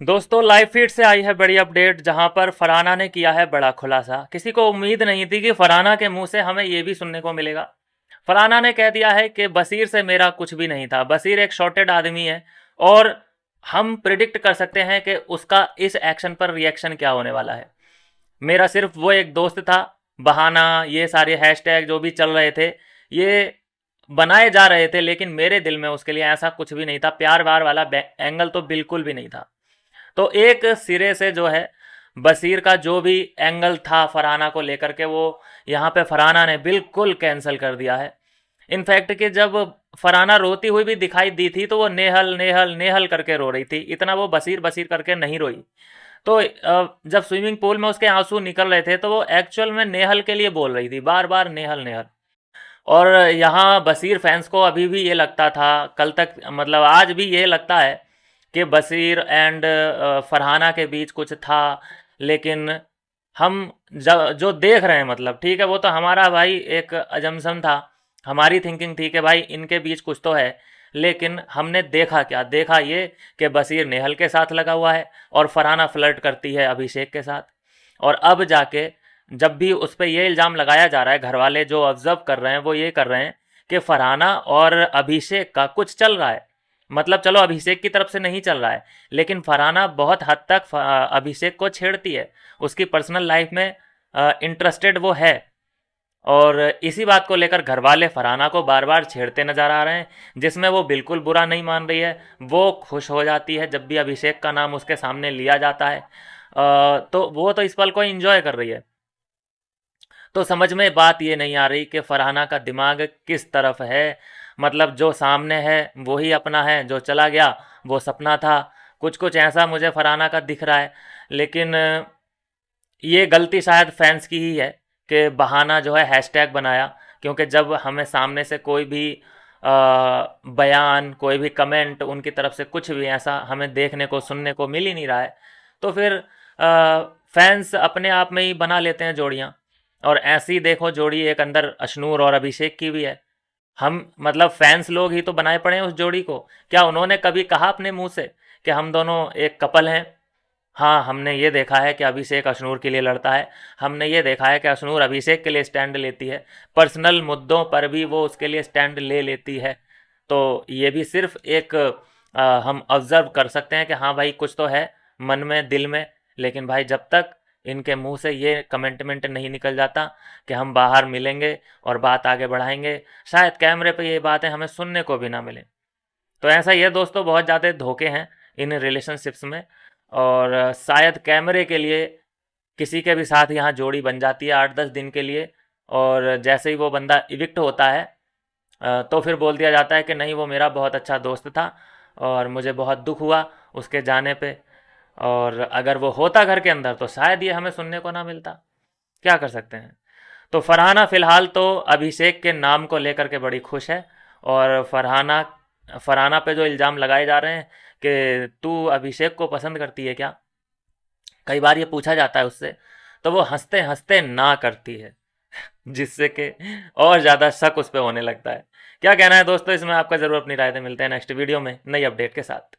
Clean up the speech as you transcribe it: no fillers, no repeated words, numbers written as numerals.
दोस्तों live feed से आई है बड़ी अपडेट जहां पर फरहाना ने किया है बड़ा खुलासा। किसी को उम्मीद नहीं थी कि फरहाना के मुंह से हमें ये भी सुनने को मिलेगा। फरहाना ने कह दिया है कि बशीर से मेरा कुछ भी नहीं था, बशीर एक शॉर्टेड आदमी है और हम प्रिडिक्ट कर सकते हैं कि उसका इस एक्शन पर रिएक्शन क्या होने वाला है। मेरा सिर्फ वो एक दोस्त था, बहाना ये सारे हैशटैग जो भी चल रहे थे ये बनाए जा रहे थे, लेकिन मेरे दिल में उसके लिए ऐसा कुछ भी नहीं था। प्यार वार वाला एंगल तो बिल्कुल भी नहीं था। तो एक सिरे से जो है बशीर का जो भी एंगल था फरहाना को लेकर के वो यहाँ पे फरहाना ने बिल्कुल कैंसिल कर दिया है। इनफैक्ट कि जब फरहाना रोती हुई भी दिखाई दी थी तो वो नेहल नेहल नेहल करके रो रही थी, इतना वो बशीर बशीर करके नहीं रोई। तो जब स्विमिंग पूल में उसके आंसू निकल रहे थे तो वो एक्चुअल में नेहल के लिए बोल रही थी, बार बार नेहल नेहल। और यहाँ बशीर फैंस को अभी भी ये लगता था, कल तक मतलब आज भी ये लगता है कि बशीर एंड फरहाना के बीच कुछ था। लेकिन हम जो देख रहे हैं, मतलब ठीक है वो तो हमारा भाई एक अजम्पशन था, हमारी थिंकिंग थी कि भाई इनके बीच कुछ तो है। लेकिन हमने देखा क्या, देखा ये कि बशीर नेहल के साथ लगा हुआ है और फरहाना फ्लर्ट करती है अभिषेक के साथ। और अब जाके जब भी उस पर यह इल्ज़ाम लगाया जा रहा है, घर वाले जो ऑब्जर्व कर रहे हैं वो ये कर रहे हैं कि फरहाना और अभिषेक का कुछ चल रहा है। मतलब चलो अभिषेक की तरफ से नहीं चल रहा है, लेकिन फरहाना बहुत हद तक अभिषेक को छेड़ती है, उसकी पर्सनल लाइफ में इंटरेस्टेड वो है। और इसी बात को लेकर घर वाले फरहाना को बार बार छेड़ते नजर आ रहे हैं, जिसमें वो बिल्कुल बुरा नहीं मान रही है। वो खुश हो जाती है जब भी अभिषेक का नाम उसके सामने लिया जाता है। तो वो तो इस पल को एंजॉय कर रही है। तो समझ में बात ये नहीं आ रही कि फरहाना का दिमाग किस तरफ है। मतलब जो सामने है वही अपना है, जो चला गया वो सपना था। कुछ कुछ ऐसा मुझे फरहाना का दिख रहा है। लेकिन ये गलती शायद फैंस की ही है कि बहाना जो है हैशटैग बनाया। क्योंकि जब हमें सामने से कोई भी बयान, कोई भी कमेंट, उनकी तरफ से कुछ भी ऐसा हमें देखने को सुनने को मिल ही नहीं रहा है, तो फिर फैंस अपने आप में ही बना लेते हैं जोड़ियाँ। और ऐसी देखो जोड़ी एक अंदर अशनूर और अभिषेक की भी है। हम मतलब फैंस लोग ही तो बनाए पड़े हैं उस जोड़ी को। क्या उन्होंने कभी कहा अपने मुंह से कि हम दोनों एक कपल हैं? हाँ, हमने ये देखा है कि अभिषेक अशनूर के लिए लड़ता है, हमने ये देखा है कि अशनूर अभिषेक के लिए स्टैंड लेती है, पर्सनल मुद्दों पर भी वो उसके लिए स्टैंड ले लेती है। तो ये भी सिर्फ एक हम ऑब्जर्व कर सकते हैं कि हाँ भाई कुछ तो है मन में, दिल में। लेकिन भाई जब तक इनके मुंह से ये कमेंटमेंट नहीं निकल जाता कि हम बाहर मिलेंगे और बात आगे बढ़ाएंगे, शायद कैमरे पे ये बातें हमें सुनने को भी ना मिले। तो ऐसा ही है दोस्तों, बहुत ज़्यादा धोखे हैं इन रिलेशनशिप्स में। और शायद कैमरे के लिए किसी के भी साथ यहाँ जोड़ी बन जाती है 8-10 दिन के लिए, और जैसे ही वो बंदा इविक्ट होता है तो फिर बोल दिया जाता है कि नहीं वो मेरा बहुत अच्छा दोस्त था और मुझे बहुत दुख हुआ उसके जाने पे। और अगर वो होता घर के अंदर तो शायद ये हमें सुनने को ना मिलता। क्या कर सकते हैं। तो फरहाना फ़िलहाल तो अभिषेक के नाम को लेकर के बड़ी खुश है। और फरहाना फरहाना पे जो इल्ज़ाम लगाए जा रहे हैं कि तू अभिषेक को पसंद करती है क्या, कई बार ये पूछा जाता है उससे, तो वो हंसते हंसते ना करती है जिससे कि और ज़्यादा शक उस पर होने लगता है। क्या कहना है दोस्तों इसमें आपका, ज़रूर अपनी राय दें। मिलते हैं नेक्स्ट वीडियो में नई अपडेट के साथ।